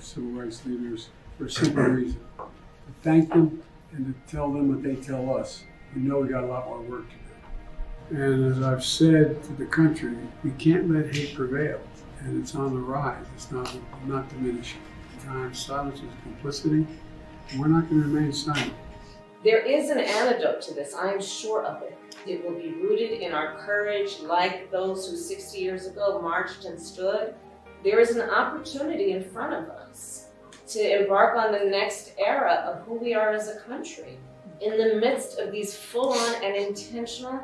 of civil rights leaders for a simple reason. To thank them and to tell them what they tell us. We know we got a lot more work to do. And as I've said to the country, we can't let hate prevail. And it's on the rise. It's not diminishing. At times, silence is complicity. And we're not going to remain silent. There is an antidote to this. I am sure of it. It will be rooted in our courage, like those who 60 years ago marched and stood. There is an opportunity in front of us to embark on the next era of who we are as a country in the midst of these full-on and intentional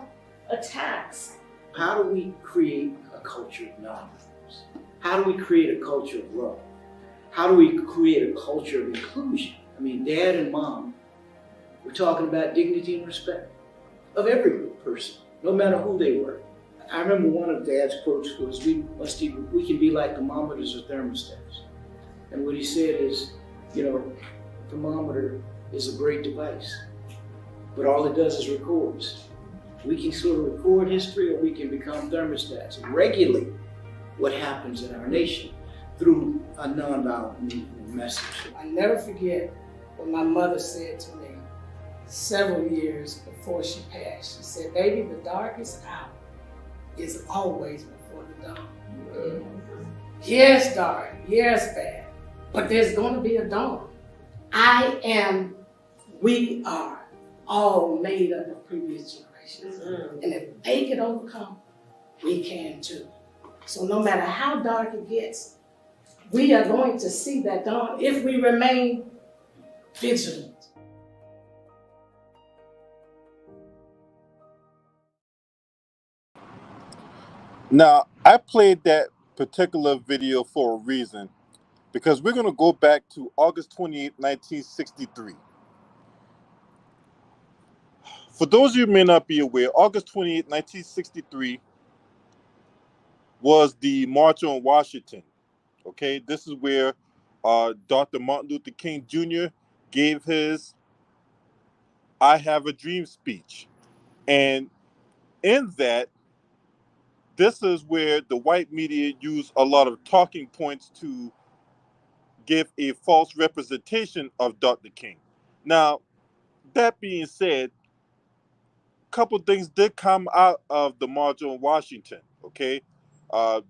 attacks. How do we create a culture of non-violence? How do we create a culture of love? How do we create a culture of inclusion? I mean, Dad and Mom, we're talking about dignity and respect of every person, no matter who they were. I remember one of Dad's quotes was, we can be like thermometers or thermostats. And what he said is, thermometer is a great device, but all it does is records. We can sort of record history, or we can become thermostats and regulate what happens in our nation through a nonviolent message. I never forget what my mother said to me several years before she passed. She said, "Baby, the darkest hour is always before the dawn." Yes, dark, yes, bad, but there's going to be a dawn. We are all made up of previous generations. And if they can overcome, we can too. So no matter how dark it gets, we are going to see that dawn if we remain vigilant. Now, I played that particular video for a reason, because we're going to go back to August 28, 1963. For those of you who may not be aware, August 28, 1963 was the March on Washington. Okay, this is where Dr. Martin Luther King Jr. gave his I Have a Dream speech. And in that, this is where the white media used a lot of talking points to give a false representation of Dr. King. Now, that being said, a couple things did come out of the March on Washington, okay?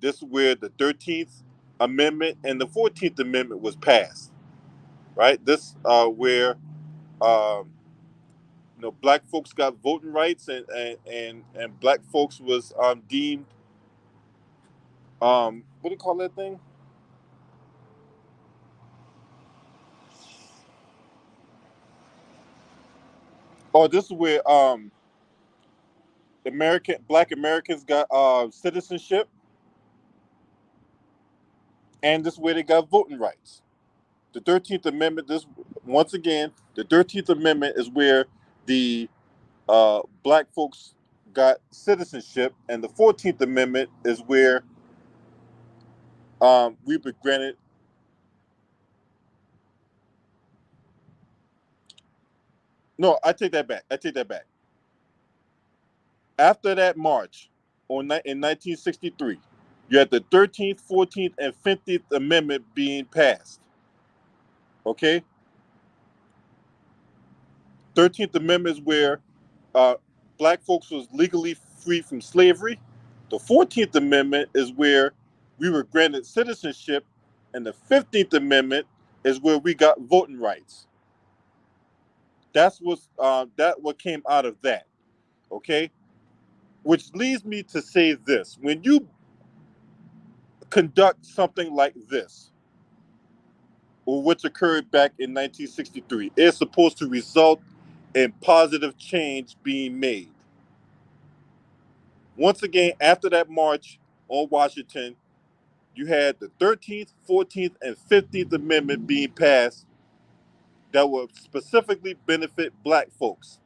This is where the 13th Amendment and the 14th Amendment was passed, right? This where black folks got voting rights, and black folks was deemed what do you call that thing? Oh, this is where black Americans got citizenship, and this is where they got voting rights. The 13th Amendment, the 13th Amendment is where the black folks got citizenship, and the 14th Amendment is where we were granted. No, I take that back. After that march in 1963, you had the 13th, 14th, and 15th Amendment being passed. Okay? 13th Amendment is where black folks was legally free from slavery. The 14th Amendment is where we were granted citizenship, and the 15th Amendment is where we got voting rights. That's what came out of that. Okay? Which leads me to say this. When you conduct something like this, or which occurred back in 1963, it's supposed to result in positive change being made. Once again, after that march on Washington, you had the 13th, 14th, and 15th Amendment being passed that would specifically benefit black folks.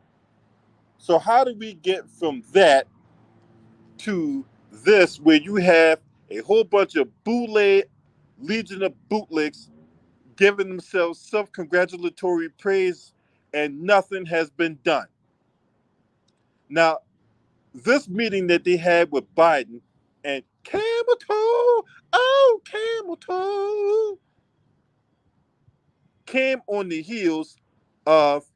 So how do we get from that to this, where you have a whole bunch of bootleg, legion of bootlicks giving themselves self-congratulatory praise, and nothing has been done? Now, this meeting that they had with Biden and camel toe, oh, camel toe, came on the heels of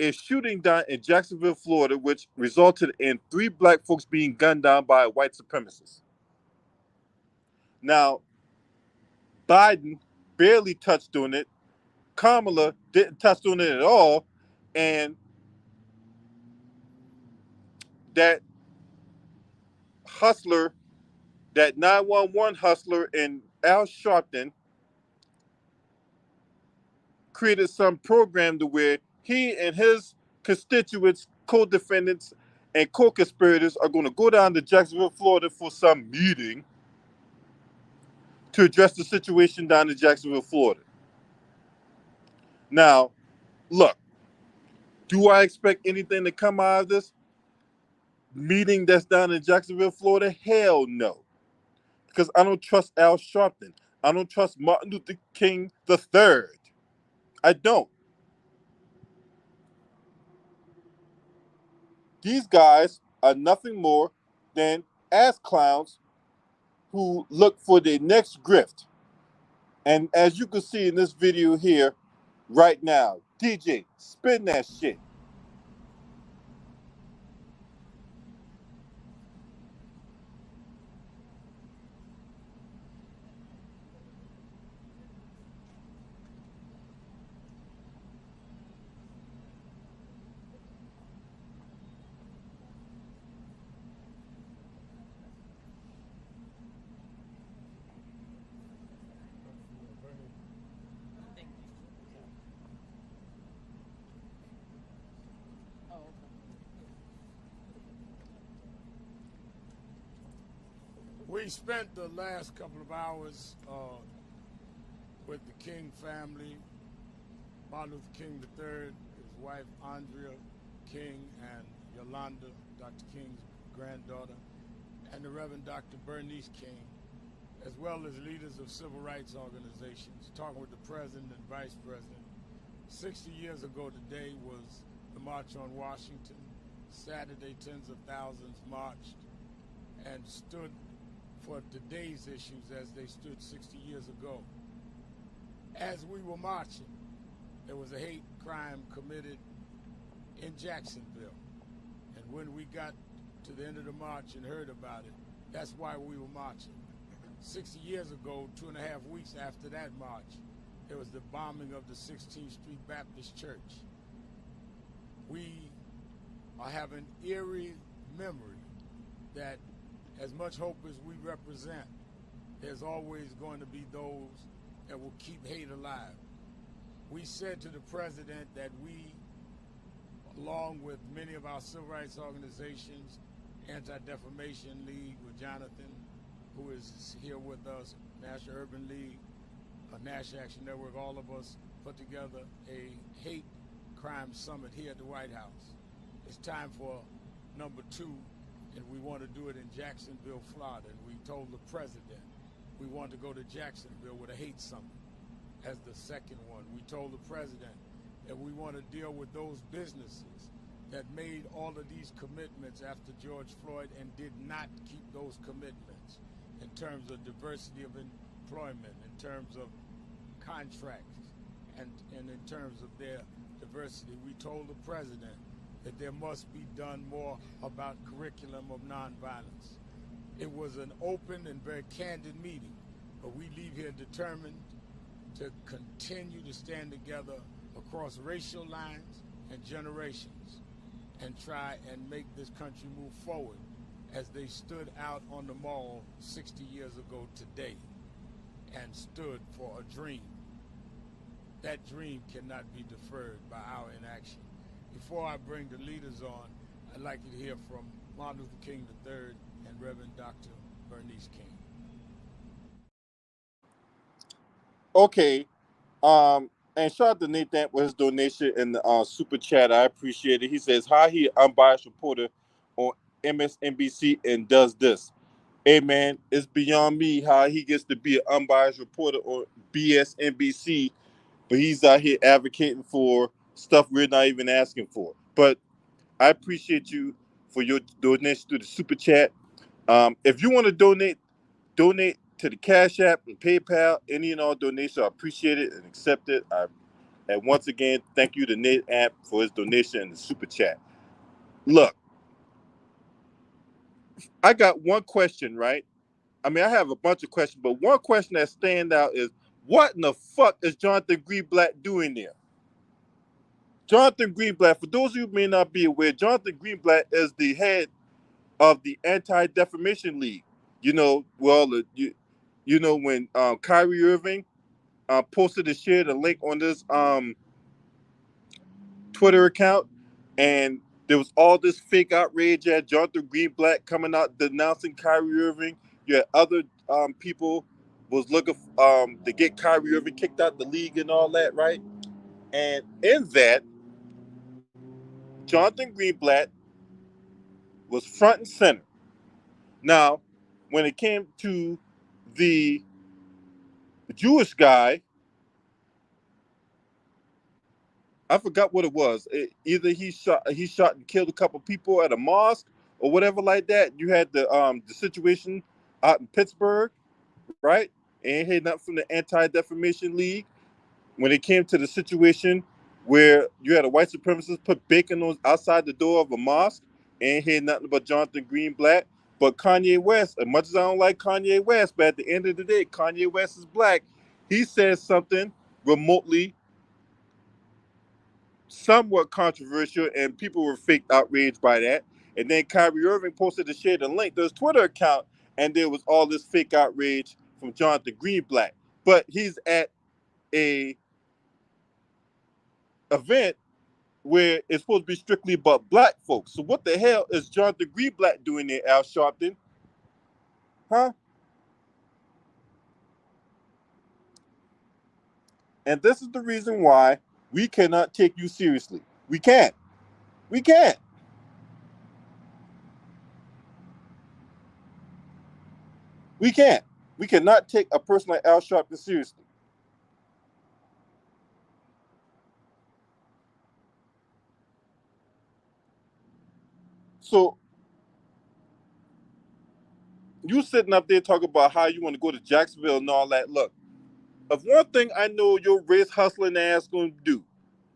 a shooting down in Jacksonville, Florida, which resulted in 3 black folks being gunned down by a white supremacist. Now, Biden barely touched on it. Kamala didn't touch on it at all. And that hustler, that 911 hustler in Al Sharpton created some program to where he and his constituents, co-defendants, and co-conspirators are going to go down to Jacksonville, Florida for some meeting to address the situation down in Jacksonville, Florida. Now, look, do I expect anything to come out of this meeting that's down in Jacksonville, Florida? Hell no. Because I don't trust Al Sharpton. I don't trust Martin Luther King III. I don't. These guys are nothing more than ass clowns who look for their next grift. And as you can see in this video here, right now, DJ, spin that shit. We spent the last couple of hours with the King family, Martin Luther King III, his wife Andrea King, and Yolanda, Dr. King's granddaughter, and the Reverend Dr. Bernice King, as well as leaders of civil rights organizations, talking with the president and vice president. 60 years ago today was the March on Washington. Saturday, tens of thousands marched and stood for today's issues as they stood 60 years ago. As we were marching, there was a hate crime committed in Jacksonville. And when we got to the end of the march and heard about it, that's why we were marching. 60 years ago, 2.5 weeks after that march, there was the bombing of the 16th Street Baptist Church. We are having eerie memory that as much hope as we represent, there's always going to be those that will keep hate alive. We said to the president that we, along with many of our civil rights organizations, Anti-Defamation League with Jonathan, who is here with us, National Urban League, National Action Network, all of us put together a hate crime summit here at the White House. It's time for number 2, and we want to do it in Jacksonville, Florida. And we told the president we want to go to Jacksonville with a hate summit as the second one. We told the president that we want to deal with those businesses that made all of these commitments after George Floyd and did not keep those commitments in terms of diversity of employment, in terms of contracts, and in terms of their diversity. We told the president that there must be done more about curriculum of nonviolence. It was an open and very candid meeting, but we leave here determined to continue to stand together across racial lines and generations and try and make this country move forward as they stood out on the mall 60 years ago today and stood for a dream. That dream cannot be deferred by our inaction. Before I bring the leaders on, I'd like you to hear from Martin Luther King III and Reverend Dr. Bernice King. Okay. And shout out to Nathan with his donation in the super chat. I appreciate it. He says, hi, he unbiased reporter on MSNBC and does this. Hey, man, it's beyond me how he gets to be an unbiased reporter on BSNBC, but he's out here advocating for stuff we're not even asking for. But I appreciate you for your donation to the super chat. If you want to donate to the Cash App and PayPal, any and all donations, I appreciate it and accept it. I And once again, thank you to Nate Amp for his donation and the super chat. Look, I got one question, right? I mean, I have a bunch of questions, but one question that stands out is, what in the fuck is Jonathan Greenblatt doing there? Jonathan Greenblatt, for those of you who may not be aware, Jonathan Greenblatt is the head of the Anti-Defamation League. You know, well, you know when Kyrie Irving posted and shared a link on this Twitter account, and there was all this fake outrage at Jonathan Greenblatt coming out denouncing Kyrie Irving. You had other people was looking to get Kyrie Irving kicked out the league and all that, right? And in that, Jonathan Greenblatt was front and center. Now, when it came to the Jewish guy, I forgot what it was. Either he shot and killed a couple people at a mosque or whatever like that. You had the situation out in Pittsburgh, right? And he had nothing from the Anti-Defamation League. When it came to the situation where you had a white supremacist put bacon on outside the door of a mosque, and he had nothing but Jonathan Greenblatt. But Kanye West, as much as I don't like Kanye West, but at the end of the day, Kanye West is black. He says something remotely somewhat controversial, and people were fake outraged by that. And then Kyrie Irving posted to share the link to his Twitter account, and there was all this fake outrage from Jonathan Greenblatt. But he's at a event where it's supposed to be strictly about black folks. So what the hell is Jonathan Greenblatt doing there, Al Sharpton? Huh? And this is the reason why we cannot take you seriously. We can't. We can't. We can't. We cannot take a person like Al Sharpton seriously. So you sitting up there talking about how you want to go to Jacksonville and all that. Look, of one thing I know your race hustling ass going to do,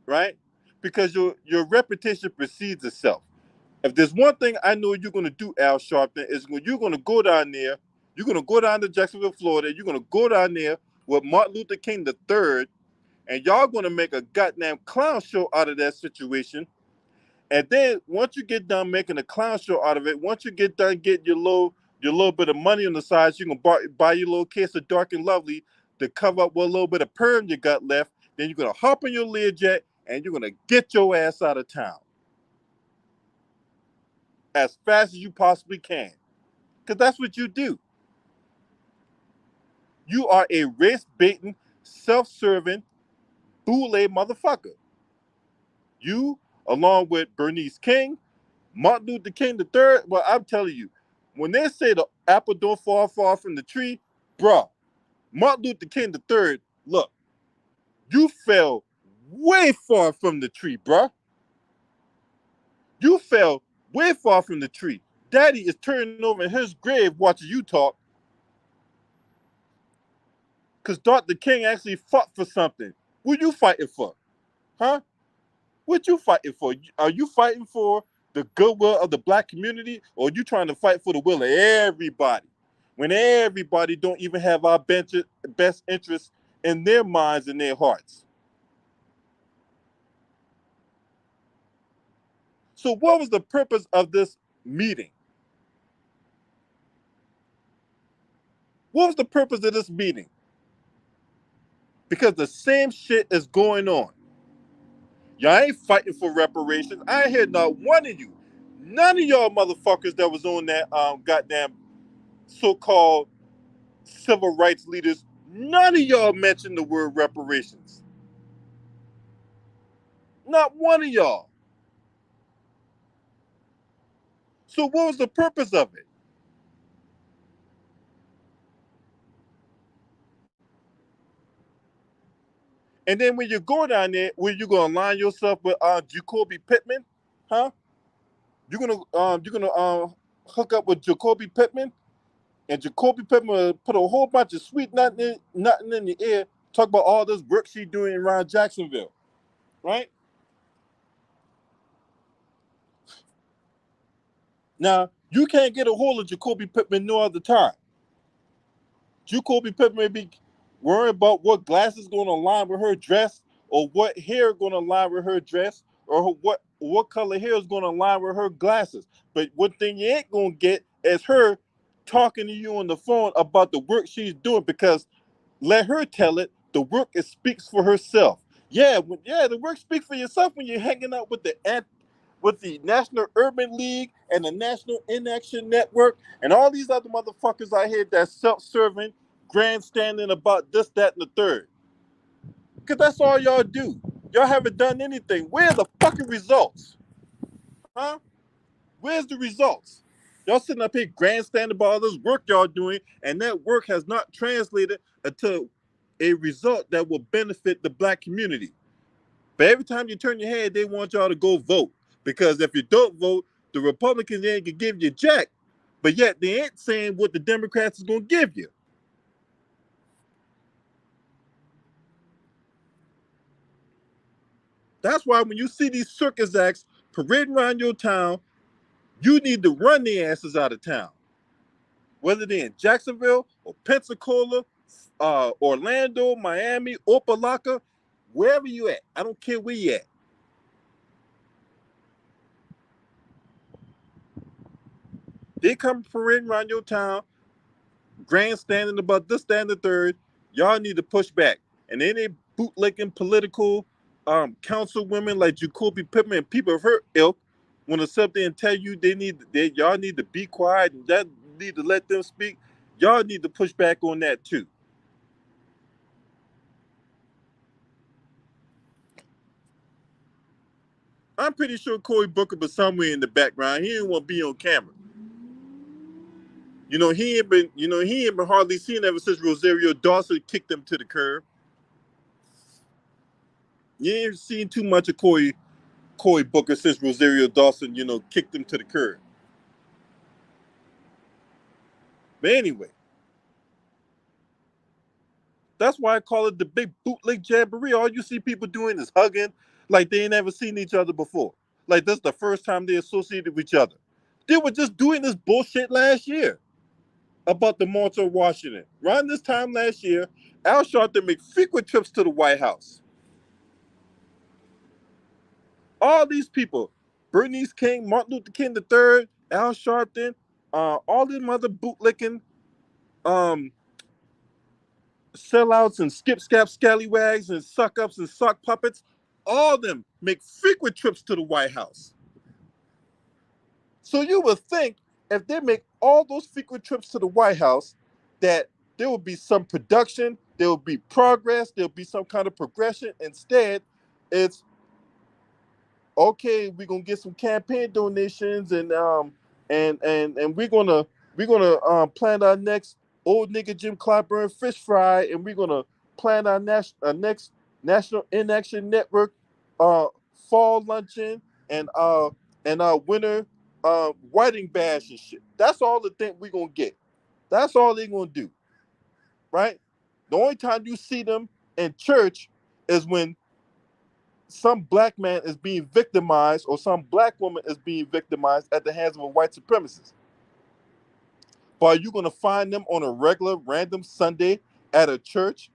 right? Because your reputation precedes itself. If there's one thing I know you're going to do, Al Sharpton, is you're going to go down there. You're going to go down to Jacksonville, Florida. You're going to go down there with Martin Luther King III, and y'all going to make a goddamn clown show out of that situation. And then once you get done making a clown show out of it, once you get done getting your little bit of money on the sides, you can buy your little case of Dark and Lovely to cover up what little bit of perm you got left. Then you're going to hop in your Learjet and you're going to get your ass out of town as fast as you possibly can. Because that's what you do. You are a race-baiting, self-serving, boule motherfucker. You, along with Bernice King, Martin Luther King III, well, I'm telling you, when they say the apple don't fall far from the tree, bruh, Martin Luther King III, look, you fell way far from the tree, bruh. You fell way far from the tree. Daddy is turning over in his grave watching you talk. Because Dr. King actually fought for something. What you fighting for? Huh? What you fighting for? Are you fighting for the goodwill of the black community, or are you trying to fight for the will of everybody? When everybody don't even have our best interests in their minds and their hearts. So what was the purpose of this meeting? What was the purpose of this meeting? Because the same shit is going on. Y'all ain't fighting for reparations. I ain't heard not one of you, none of y'all motherfuckers that was on that goddamn so-called civil rights leaders, none of y'all mentioned the word reparations. Not one of y'all. So what was the purpose of it? And then when you go down there, where you gonna align yourself with Jobe Pitman, huh? You're gonna hook up with Jobe Pitman, and Jobe Pitman will put a whole bunch of sweet nothing in the air, talk about all this work she doing around Jacksonville. right? Now, you can't get a hold of Jobe Pitman no other time. Jobe Pitman be worried about what glasses going to align with her dress, or what hair going to align with her dress, or what color hair is going to align with her glasses. But one thing you ain't going to get is her talking to you on the phone about the work she's doing, because let her tell it. The work speaks for herself. Yeah, the work speaks for yourself when you're hanging out with the National Urban League and the National Inaction Network and all these other motherfuckers out here that's self-serving, grandstanding about this, that, and the third. Because that's all y'all do. Y'all haven't done anything. Where are the fucking results? Huh? Where's the results? Y'all sitting up here grandstanding about all this work y'all doing, and that work has not translated into a result that will benefit the black community. But every time you turn your head, they want y'all to go vote. Because if you don't vote, the Republicans ain't gonna give you jack. But yet they ain't saying what the Democrats is gonna give you. That's why when you see these circus acts parading around your town, you need to run their asses out of town. Whether they're in Jacksonville or Pensacola, Orlando, Miami, Opelika, wherever you at. I don't care where you at. They come parading around your town, grandstanding about this, that, and the third. Y'all need to push back. And then they bootlicking political councilwomen like Jobe Pitman and people of her ilk want to sit there and tell you y'all need to be quiet and that need to let them speak. Y'all need to push back on that too. I'm pretty sure Cory Booker was somewhere in the background. He didn't want to be on camera. He ain't been hardly seen ever since Rosario Dawson kicked him to the curb. You ain't seen too much of Cory Booker since Rosario Dawson, kicked him to the curb. But anyway, that's why I call it the big Bootlick Jamboree. All you see people doing is hugging like they ain't never seen each other before. Like this is the first time they associated with each other. They were just doing this bullshit last year about the March on Washington. Around this time last year, Al Sharpton made frequent trips to the White House. All these people, Bernice King, Martin Luther King III, Al Sharpton, all them other bootlicking sellouts and skip-scap scallywags and suck-ups and sock puppets, all of them make frequent trips to the White House. So you would think if they make all those frequent trips to the White House, that there will be some production, there will be progress, there will be some kind of progression. Instead, it's okay, we're gonna get some campaign donations and we're gonna plan our next old nigga Jim Clyburn fish fry, and we're gonna plan our next National Inaction Network fall luncheon and our winter whiting bash and shit. That's all the thing we're gonna get. That's all they're gonna do. Right? The only time you see them in church is when some black man is being victimized or some black woman is being victimized at the hands of a white supremacist. But are you going to find them on a regular random Sunday at a church?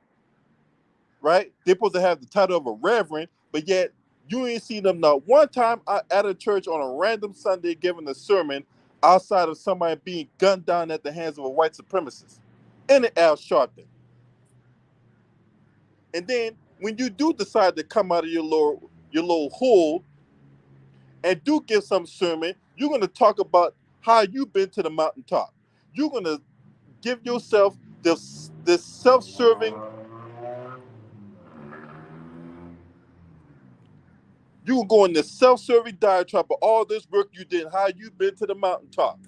Right? They're supposed to have the title of a reverend, but yet you ain't seen them not one time at a church on a random Sunday giving a sermon outside of somebody being gunned down at the hands of a white supremacist. And an Al Sharpton. And then when you do decide to come out of your little hole and do give some sermon, you're going to talk about how you've been to the mountaintop. You're going to give yourself this self-serving, you will go in this self-serving diatribe of all this work you did, how you've been to the mountaintop.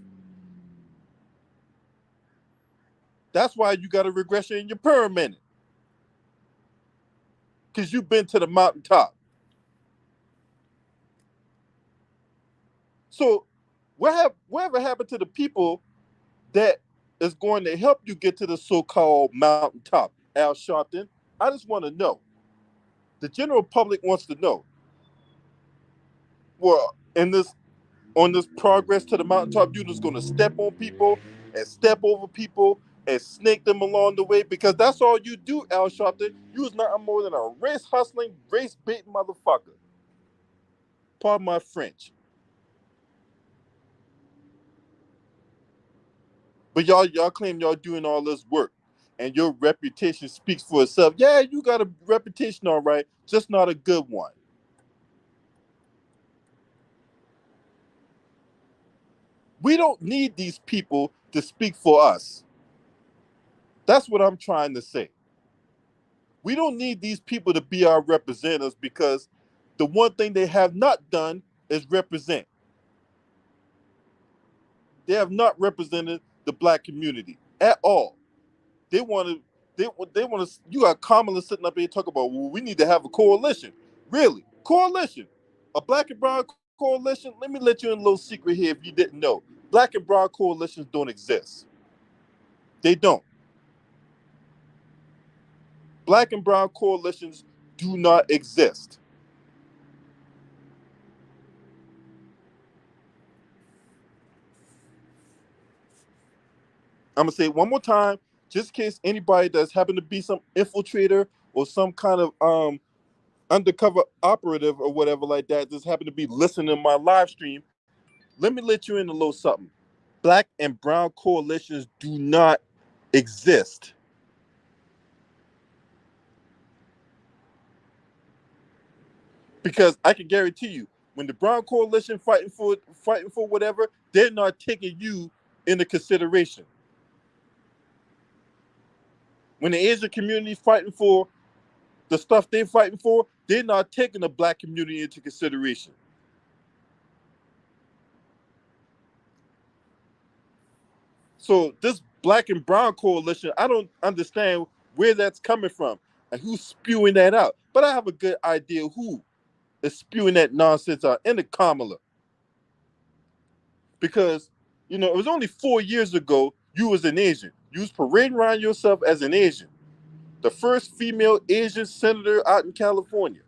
That's why you got a regression in your pyramid. Because you've been to the mountaintop. So whatever happened to the people that is going to help you get to the so-called mountaintop, Al Sharpton? I just want to know. The general public wants to know. Well, on this progress to the mountaintop, you're just going to step on people and step over people and snake them along the way, because that's all you do, Al Sharpton. You is nothing more than a race hustling, race baiting motherfucker. Pardon my French. But y'all claim y'all doing all this work and your reputation speaks for itself. Yeah, you got a reputation, all right, just not a good one. We don't need these people to speak for us. That's what I'm trying to say. We don't need these people to be our representatives, because the one thing they have not done is represent. They have not represented the black community at all. They want to. They want to. You got Kamala sitting up here talking about, well, we need to have a coalition. Really, coalition, a black and brown coalition. Let me let you in a little secret here, if you didn't know. Black and brown coalitions don't exist. They don't. Black and brown coalitions do not exist. I'm gonna say it one more time, just in case anybody that's happened to be some infiltrator or some kind of undercover operative or whatever like that, just happened to be listening to my live stream. Let me let you in a little something. Black and brown coalitions do not exist. Because I can guarantee you, when the brown coalition fighting for whatever, they're not taking you into consideration. When the Asian community fighting for the stuff they're fighting for, they're not taking the black community into consideration. So this black and brown coalition, I don't understand where that's coming from and who's spewing that out. But I have a good idea who is spewing that nonsense out in the Kamala. Because, it was only 4 years ago you was an Asian. You was parading around yourself as an Asian. The first female Asian senator out in California.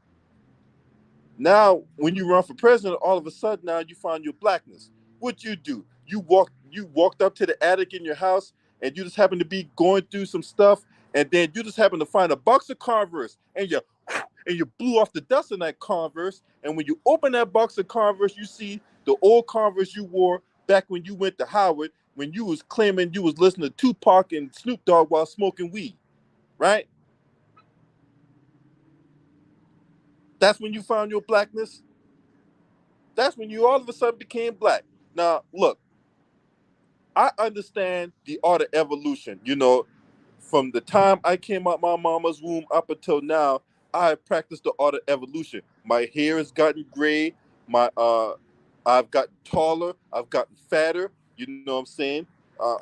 Now, when you run for president, all of a sudden now you find your blackness. What you do? You walked up to the attic in your house, and you just happen to be going through some stuff, and then you just happen to find a box of Converse, and you blew off the dust in that Converse. And when you open that box of Converse, you see the old Converse you wore back when you went to Howard, when you was claiming you was listening to Tupac and Snoop Dogg while smoking weed, right? That's when you found your blackness. That's when you all of a sudden became black. Now, look, I understand the art of evolution. From the time I came out my mama's womb up until now, I have practiced the art of evolution. My hair has gotten gray. I've gotten taller. I've gotten fatter. You know what I'm saying?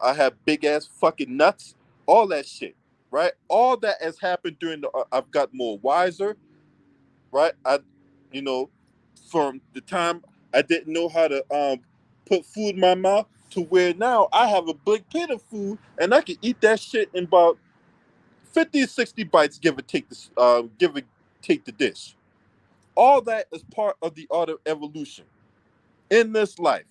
I have big ass fucking nuts. All that shit, right? All that has happened during I've got more wiser, right? You know, from the time I didn't know how to put food in my mouth to where now I have a big plate of food and I can eat that shit in about 50 or 60 bites, give or take the dish. All that is part of the art of evolution in this life.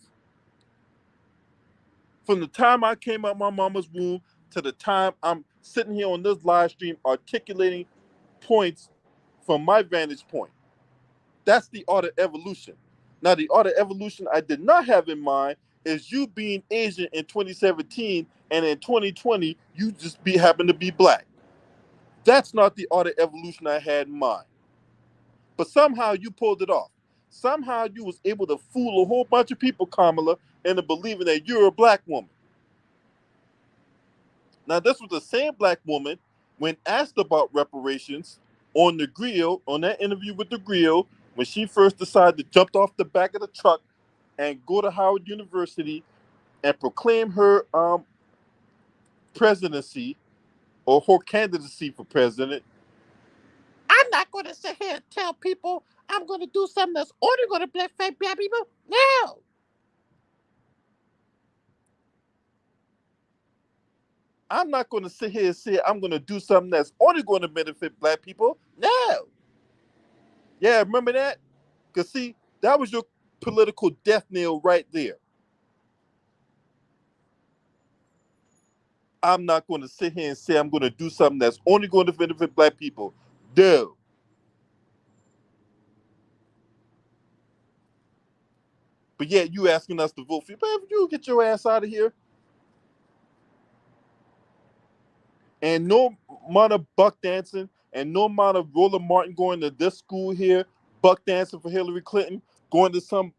From the time I came out my mama's womb to the time I'm sitting here on this live stream articulating points from my vantage point. That's the art of evolution. Now, the art of evolution I did not have in mind is you being Asian in 2017 and in 2020 you just happen to be black. That's not the art of evolution I had in mind. But somehow you pulled it off. Somehow you was able to fool a whole bunch of people, Kamala, into believing that you're a black woman. Now, this was the same black woman when asked about reparations on the grill, on that interview with the grill, when she first decided to jump off the back of the truck and go to Howard University and proclaim her presidency or her candidacy for president. I'm not going to sit here and tell people I'm going to do something that's only going to benefit black people. No. I'm not going to sit here and say I'm going to do something that's only going to benefit black people. No. Yeah, remember that? Because, see, that was your political death knell right there. I'm not going to sit here and say I'm going to do something that's only going to benefit black people. No. But yeah, you asking us to vote for you. But if you get your ass out of here. And no amount of buck dancing and no amount of Roland Martin going to this school here, buck dancing for Hillary Clinton, going to some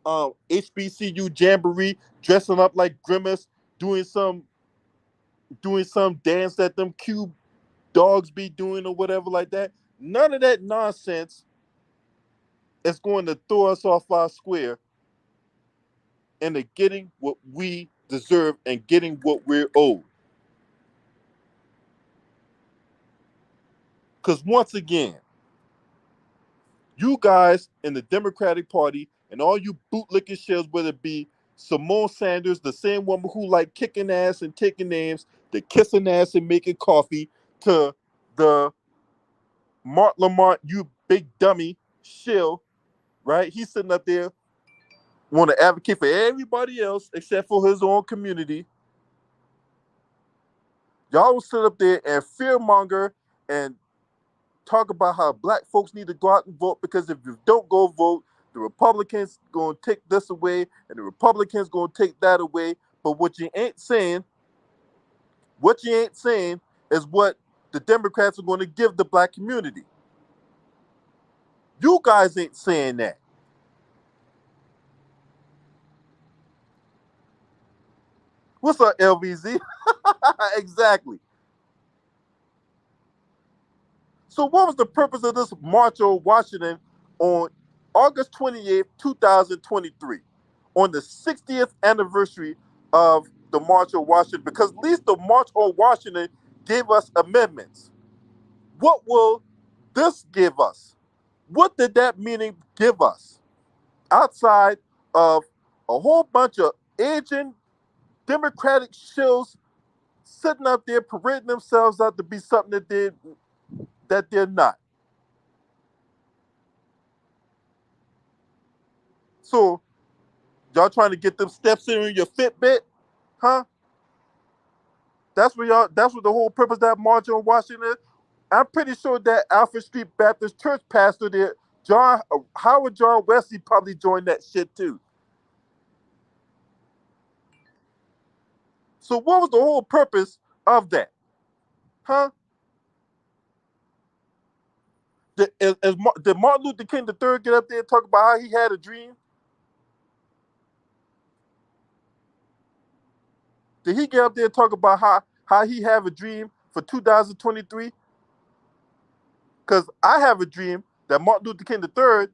HBCU jamboree, dressing up like Grimace, doing some dance that them cube dogs be doing or whatever like that. None of that nonsense is going to throw us off our square into getting what we deserve and getting what we're owed. Because once again, you guys in the Democratic Party and all you bootlicking shells, whether it be Simone Sanders, the same woman who like kicking ass and taking names, the kissing ass and making coffee, to the Mark Lamont, you big dummy shill, right? He's sitting up there want to advocate for everybody else except for his own community. Y'all will sit up there and fearmonger and talk about how black folks need to go out and vote, because if you don't go vote, the Republicans going to take this away and the Republicans going to take that away. But what you ain't saying is what the Democrats are going to give the black community. You guys ain't saying that. What's up, LVZ? Exactly. So what was the purpose of this March on Washington on August 28th, 2023, on the 60th anniversary of the March on Washington? Because at least the March on Washington gave us amendments. What will this give us? What did that meaning give us? Outside of a whole bunch of aging Democratic shills sitting up there parading themselves out to be something that they're not. So y'all trying to get them steps in your Fitbit, huh? That's what the whole purpose of that march on Washington is. I'm pretty sure that Alfred Street Baptist Church pastor there, Howard John Wesley, probably joined that shit too. So what was the whole purpose of that, huh? Did Martin Luther King III get up there and talk about how he had a dream? Did he get up there and talk about how he have a dream for 2023? Because I have a dream that Martin Luther King III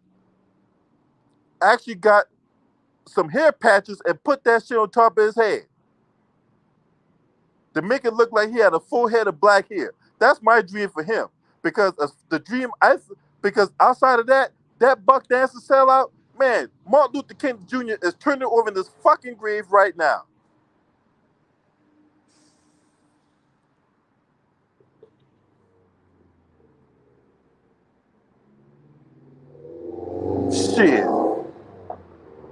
actually got some hair patches and put that shit on top of his head to make it look like he had a full head of black hair. That's my dream for him. Because because outside of that buck dancing sellout, man, Martin Luther King Jr. is turning over in this fucking grave right now. Shit.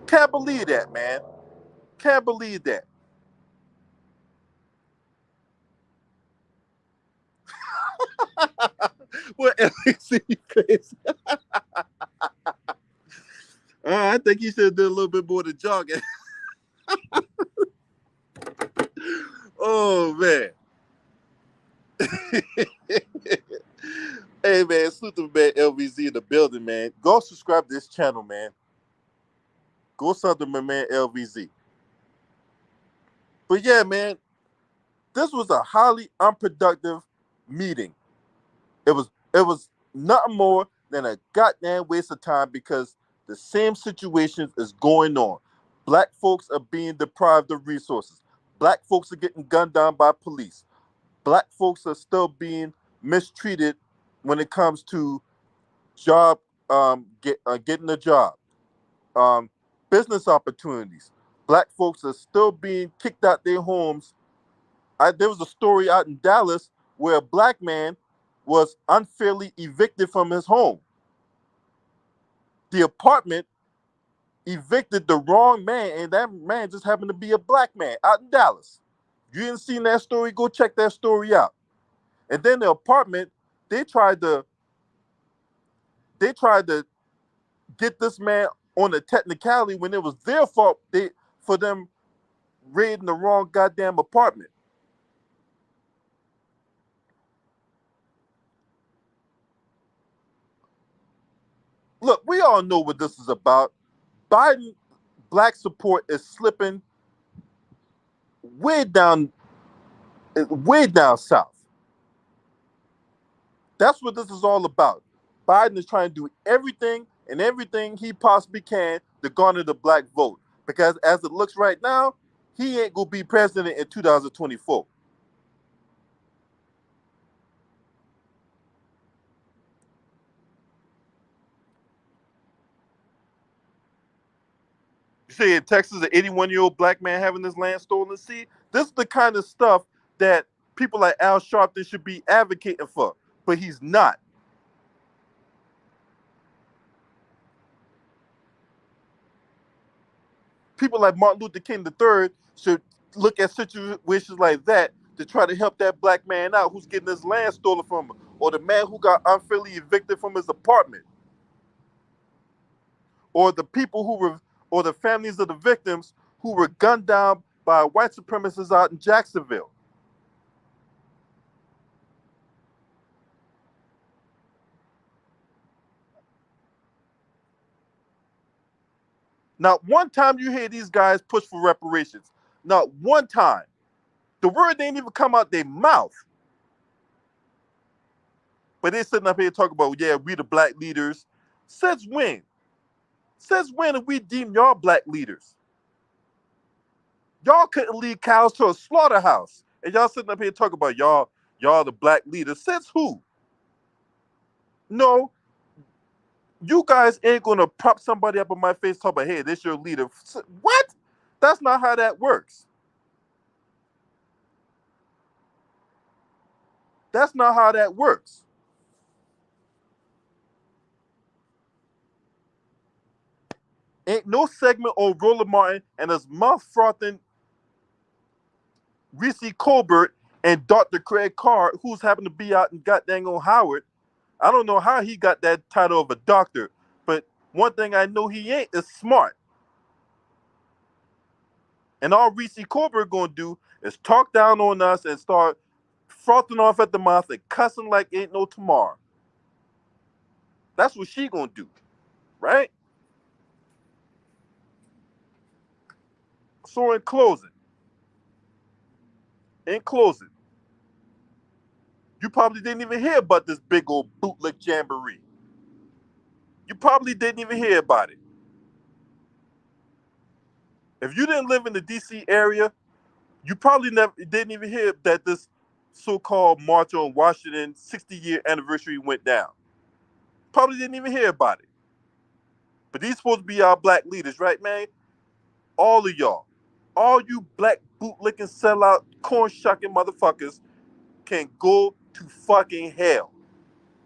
Can't believe that, man. Can't believe that. What LAC crazy? I think he should have done a little bit more than jogging. Oh man. Hey man, salute to man LVZ in the building, man. Go subscribe to this channel, man. Go sub to my man LVZ. But yeah, man, this was a highly unproductive meeting. It was nothing more than a goddamn waste of time, because the same situations is going on. Black folks are being deprived of resources. Black folks are getting gunned down by police. Black folks are still being mistreated when it comes to getting a job, business opportunities. Black folks are still being kicked out their homes. There was a story out in Dallas where a black man was unfairly evicted from his home. the apartment evicted the wrong man, and that man just happened to be a black man out in Dallas. You didn't see that story? Go check that story out. And then the apartment, they tried to get this man on a technicality when it was their fault for them raiding the wrong goddamn apartment. Look, we all know what this is about. Biden black support is slipping way down south. That's what this is all about. Biden is trying to do everything he possibly can to garner the black vote. Because as it looks right now, he ain't gonna be president in 2024. You say in Texas, an 81-year-old black man having his land stolen. See, this is the kind of stuff that people like Al Sharpton should be advocating for, but he's not. People like Martin Luther King III should look at situations like that to try to help that black man out who's getting his land stolen from him, or the man who got unfairly evicted from his apartment, or the the families of the victims who were gunned down by white supremacists out in Jacksonville. Not one time you hear these guys push for reparations. Not one time. The word didn't even come out their mouth. But they're sitting up here talking about, yeah, we the black leaders. Since when? Since when have we deemed y'all black leaders? Y'all couldn't lead cows to a slaughterhouse. And y'all sitting up here talking about y'all the black leaders. Since who? No, you guys ain't gonna prop somebody up in my face talking about, hey, this your leader. What? That's not how that works. That's not how that works. Ain't no segment on Roland Martin and his mouth-frothing Reese Colbert and Dr. Craig Carr, who's happened to be out in goddamn on Howard. I don't know how he got that title of a doctor, but one thing I know he ain't is smart. And all Reese Colbert gonna do is talk down on us and start frothing off at the mouth and cussing like ain't no tomorrow. That's what she gonna do, right? So in closing, you probably didn't even hear about this big old Bootlick Jamboree. You probably didn't even hear about it. If you didn't live in the DC area, you probably didn't even hear that this so-called March on Washington 60-year anniversary went down. Probably didn't even hear about it. But these supposed to be our black leaders, right, man? All of y'all. All you black bootlicking sellout corn shucking motherfuckers can go to fucking hell.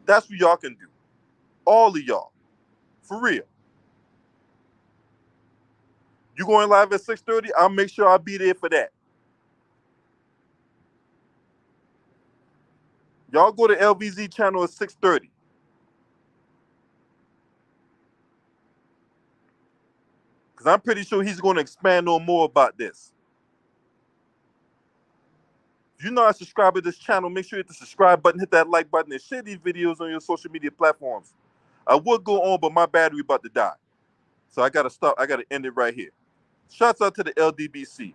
That's what y'all can do. All of y'all. For real. You going live at 6:30? I'll make sure I'll be there for that. Y'all go to LVZ channel at 6:30. Because I'm pretty sure he's going to expand on more about this. If you're not a subscriber to this channel, make sure you hit the subscribe button, hit that like button, and share these videos on your social media platforms. I would go on, but my battery about to die. So I got to stop. I got to end it right here. Shouts out to the LDBC.